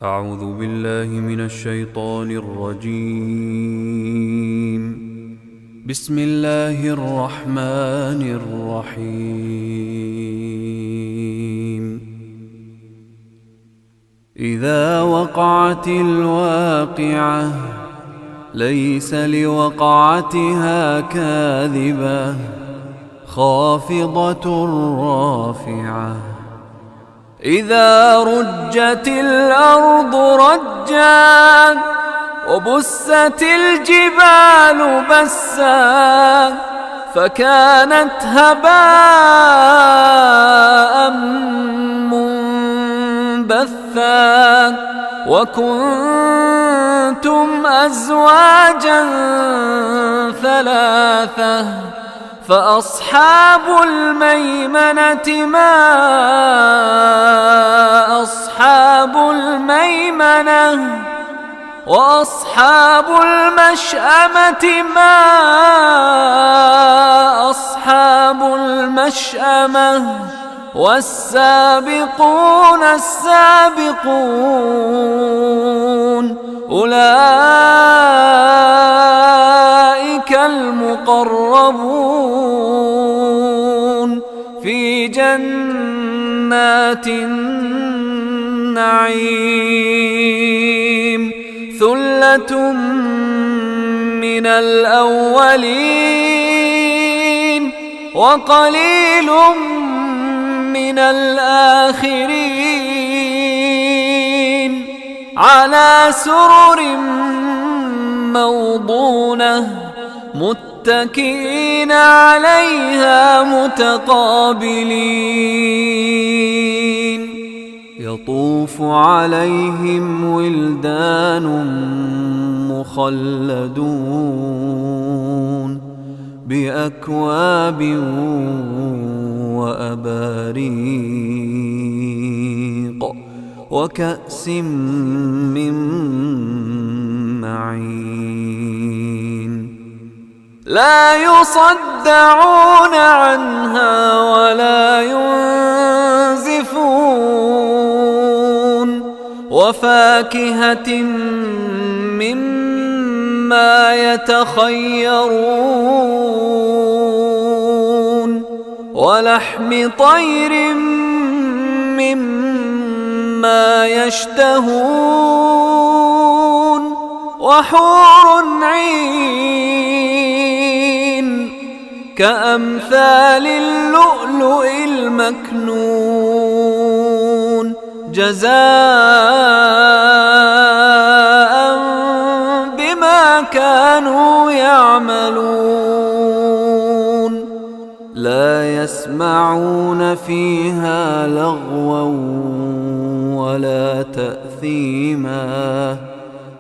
أعوذ بالله من الشيطان الرجيم. بسم الله الرحمن الرحيم. إذا وقعت الواقعة ليس لوقعتها كاذبة خافضة رافعة. إذا رجت الأرض رجا وبست الجبال بسا فكانت هباء منبثا وكنتم أزواجا ثلاثة فأصحاب الميمنة ما أصحاب الميمنة وأصحاب المشأمة ما أصحاب المشأمة والسابقون السابقون أولئك المقربون في جنات النعيم. ثلة من الأولين وقليل من الآخرين على سرر موضونة متكئين عليها متقابلين. يطوف عليهم ولدان مخلدون بأكواب وأباريق وكأس من معين لا يصدعون عنها ولا ينزفون وفاكهة مما يتخيرون ولحم طير مما يشتهون وحور عين كأمثال اللؤلؤ المكنون جزاء بما كانوا يعملون. لا يسمعون فيها لغوا ولا تأثيما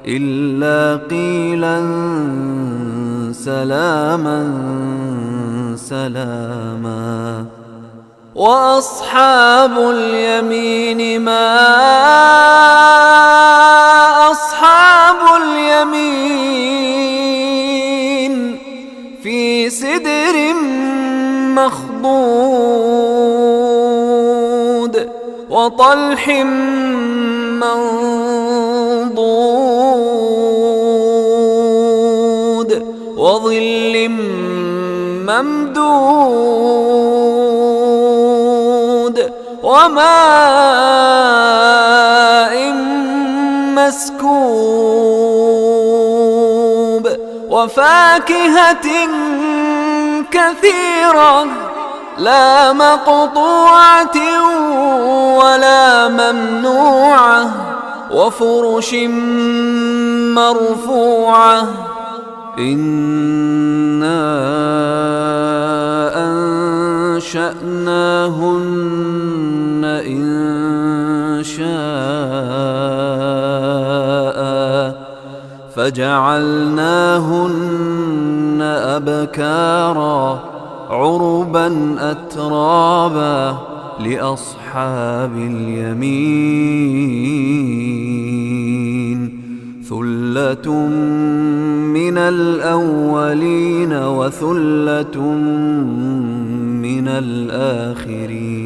إلا قيلا سلاما سلاما. وأصحاب اليمين ما أصحاب اليمين في سدر مخضود وطلح منضود وظل ممدود وماء مسكوب وفاكهة كثيرة لا مقطوعة ولا ممنوعة وفرش مرفوعة. إنا أنشأناهن إنشاء فجعلناهن أبكارا عربا أترابا لأصحاب اليمين. ثلة من الأولين وثلة من الآخرين.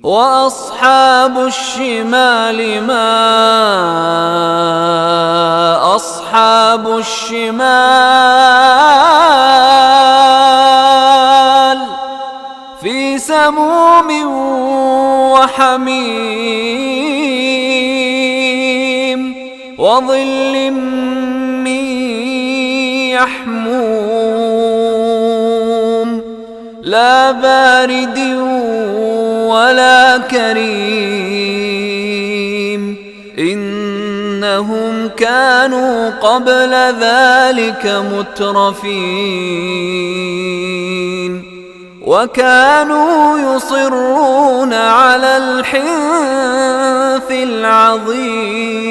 وأصحاب الشمال ما أصحاب الشمال في سموم وحميم وظل من يحموم لا بارد ولا كريم إنهم كانوا قبل ذلك مترفين وكانوا يصرون على الحنث العظيم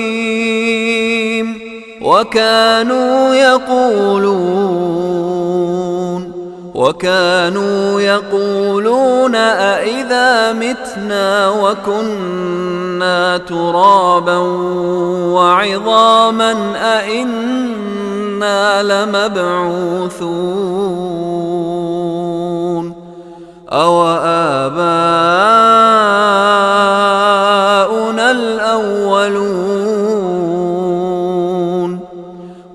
وكانوا يقولون أإذا متنا وكنا ترابا وعظاما أإنا لمبعوثون أوآباؤنا الأولون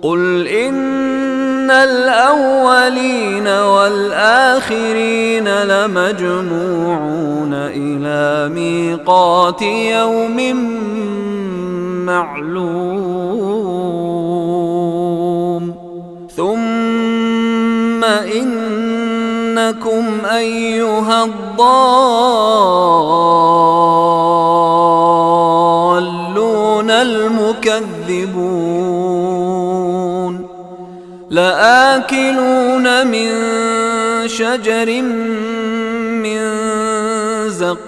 قل إن الأولين والآخرين لمجموعون إلى ميقات يوم معلوم ثم إنكم أيها الضالون المكذبون لآكلون من شجر من زقوم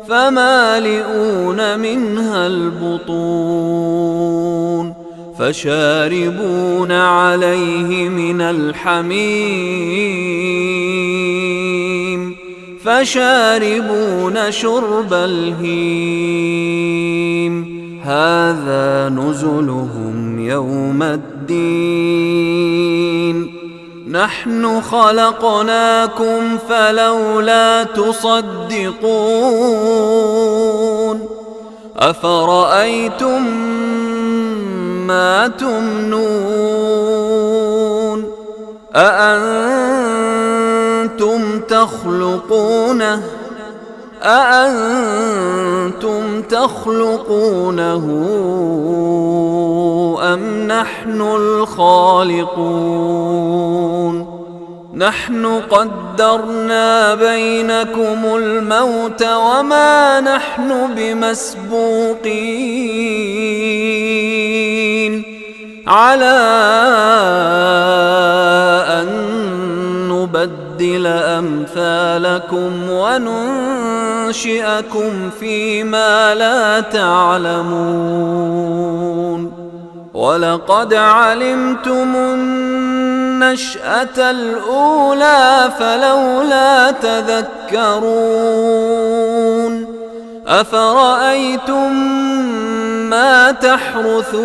فمالئون منها البطون فشاربون عليه من الحميم فشاربون شرب الهيم هذا نزلهم يوم الدين نحن خلقناكم فلولا تصدقون أفرأيتم ما تمنون أأنتم تخلقونه أم نحن الخالقون نحن قدرنا بينكم الموت وما نحن بمسبوقين على أن نبدل أمثالكم وننشئكم فيما لا تعلمون ولقد علمتم النشأة الأولى فلولا تذكرون أفرأيتم ما تحرثون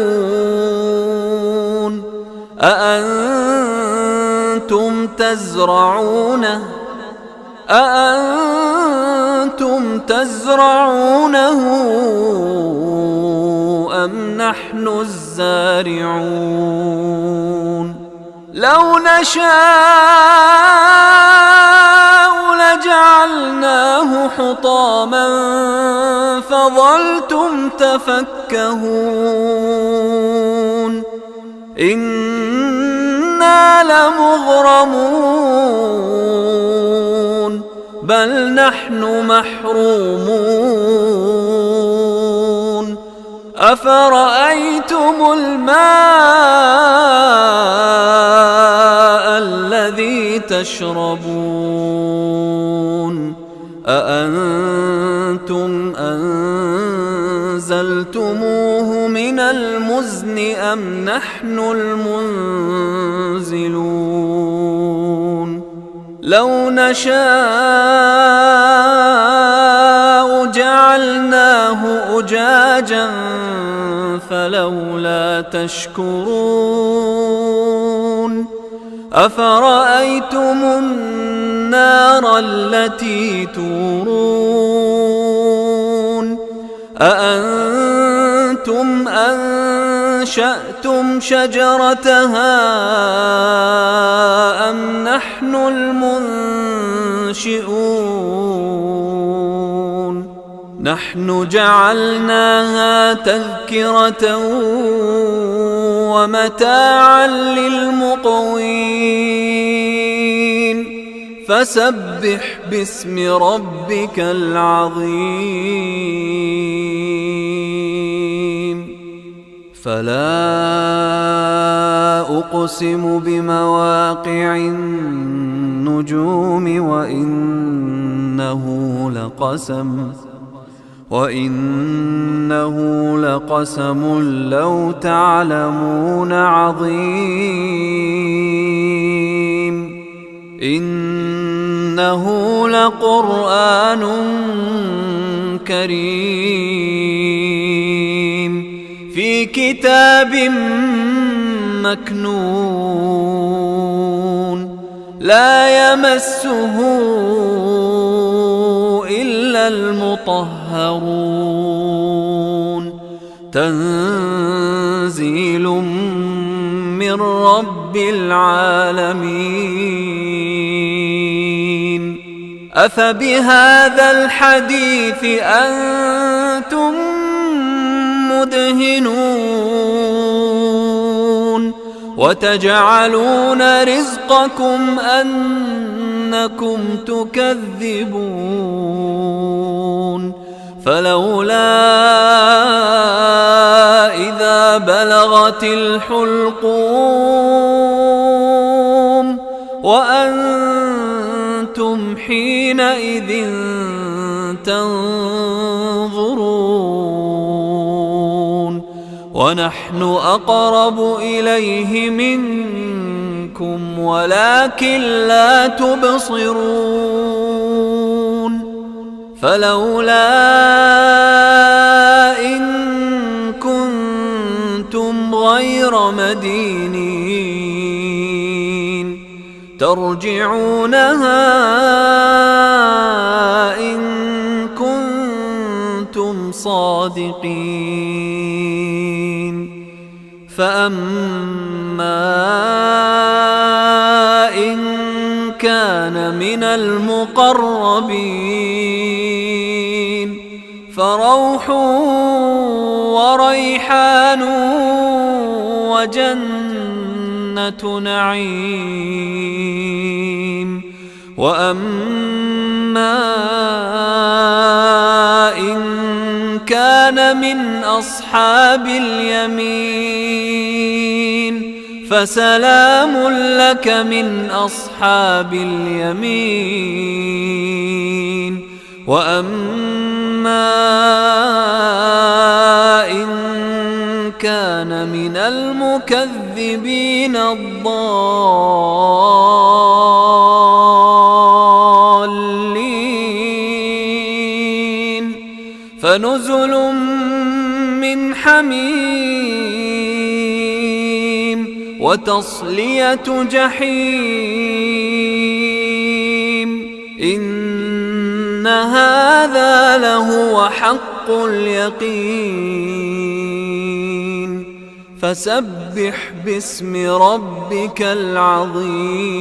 أأنتم تزرعونه أم نحن الزارعون لو نشاء لجعلناه حطاما فظلتم تفكهون إنا لمغرمون بل نحن محرومون أفرأيتم الماء الذي تشربون أأنتم أنزلتموه من المزن أم نحن المنزلون لو نشاء جعلناه أجاجا فلولا تشكرون أفرأيتم النار التي تورون أأنتم أنشأتم شجرتها أم نحن المنشئون نحن جعلناها تذكرة ومتاعا للمقوين فسبح باسم ربك العظيم فلا أقسم بمواقع النجوم وإنه لقسم لو تعلمون عظيم إنه لقرآن كريم في كتاب مكنون لا يمسه إلا المطهرون تنزيل من رب العالمين أفبهذا الحديث أنتم مدهنون وتجعلون رزقكم أنكم تكذبون فلولا إذا بلغت الحلقوم وأنتم حينئذ تنظرون ونحن أقرب إليه منكم ولكن لا تبصرون فلولا إن كنتم غير مدينين ترجعونها إن كنتم صادقين فأما إن كان من المقربين فروح وريحان وجنة نعيم وأما إن كان من أصحاب اليمين فسلام لك من أصحاب اليمين وأما إن كان من المكذبين الضالين فنزل من حميم وتصلية جحيم إن هذا لهو حق اليقين فسبح باسم ربك العظيم